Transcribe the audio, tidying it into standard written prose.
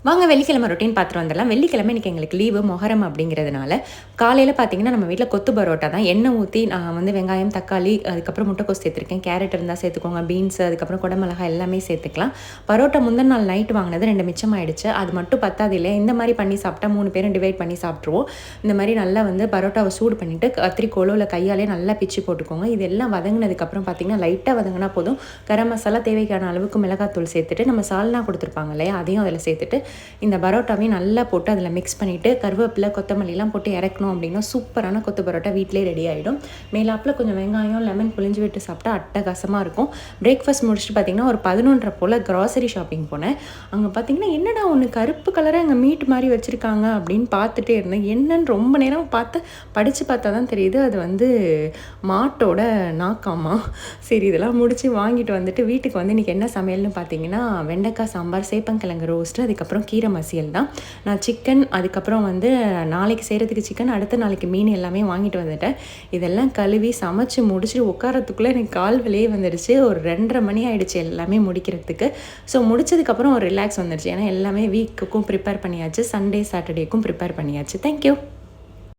வாங்க வெள்ளிக்கிழமை ரொட்டீன் பார்த்துட்டு வந்துடலாம். வெள்ளிக்கிழமை இன்றைக்கி எங்களுக்கு லீவு மொஹரம் அப்படிங்கிறதுனால காலையில் பார்த்தீங்கன்னா நம்ம வீட்டில் கொத்து பரோட்டா தான். எண்ணெய் ஊற்றி நான் வந்து வெங்காயம், தக்காளி, அதுக்கப்புறம் முட்டைக்கோஸ் சேர்த்துருக்கேன். கேரட் இருந்தால் சேர்த்துக்கோங்க, பீன்ஸ், அதுக்கப்புறம் குடமிளகாய் எல்லாமே சேர்த்துக்கலாம். பரோட்டா முந்தின நாள் நைட்டு வாங்கினது 2 மிச்சமாயிடுச்சு. அது மட்டும் பத்தாது இல்லையா, இந்த மாதிரி பண்ணி சாப்பிட்டா 3 பேரும் டிவைட் பண்ணி சாப்பிட்ருவோம். இந்த மாதிரி நல்லா வந்து பரோட்டாவை சூடு பண்ணிவிட்டு கத்திரிக்கோலோ இல்லை கையாலே நல்லா பிச்சு போட்டுக்கோங்க. இதெல்லாம் வதங்கினதுக்கப்புறம் பார்த்தீங்கன்னா லைட்டாக வதங்கினா போதும். கரம் மசாலா தேவைக்கான அளவுக்கு மிளகாத்தூள் சேர்த்துட்டு நம்ம சால்னா கொடுத்துருப்பாங்க இல்லையா, அதையும் அதில் சேர்த்துட்டு இந்த பரோட்டாவையும் நல்லா போட்டு அதில் மிக்ஸ் பண்ணிவிட்டு கருவேப்பிலை, கொத்தமல்லிலாம் போட்டு இறக்கணும் அப்படின்னா சூப்பரான கொத்து பரோட்டா வீட்டிலே ரெடி ஆகிடும். மேலாப்பில் கொஞ்சம் வெங்காயம், லெமன் புளிஞ்சு விட்டு சாப்பிட்டா அட்டகாசமாக இருக்கும். பிரேக்ஃபாஸ்ட் முடிச்சுட்டு பார்த்திங்கன்னா ஒரு 11:30 போல் கிராசரி ஷாப்பிங் போனேன். அங்கே பார்த்திங்கன்னா என்னடா ஒன்று கருப்பு கலராக அங்கே மீட் மாதிரி வச்சுருக்காங்க அப்படின்னு பார்த்துட்டே இருந்தேன். என்னன்னு ரொம்ப நேரம் படித்து பார்த்தா தான் தெரியுது, அது வந்து மாட்டோட நாக்காமா. சரி, இதெல்லாம் முடித்து வாங்கிட்டு வந்துட்டு வீட்டுக்கு வந்து இன்றைக்கி என்ன சமையல்னு பார்த்தீங்கன்னா வெண்டைக்காய் சாம்பார், சேப்பங்கிழங்கு ரோஸ்ட்டு, அதுக்கப்புறம் கீரை மசியல் தான். நான் சிக்கன், அதுக்கப்புறம் வந்து நாளைக்கு செய்கிறதுக்கு சிக்கன், அடுத்த நாளைக்கு மீன் எல்லாமே வாங்கிட்டு வந்துட்டேன். இதெல்லாம் கழுவி சமைச்சு முடிச்சுட்டு உட்காரத்துக்குள்ளே எனக்கு கால் வலியே வந்துடுச்சு. ஒரு 2:30 மணி ஆகிடுச்சு எல்லாமே முடிக்கிறதுக்கு. ஸோ முடிச்சதுக்கப்புறம் ஒரு ரிலாக்ஸ் வந்துடுச்சு. ஏன்னா எல்லாமே வீக்குக்கும் ப்ரிப்பேர் பண்ணியாச்சு, சண்டே சாட்டர்டேக்கும் ப்ரிப்பேர் பண்ணியாச்சு. தேங்க்யூ.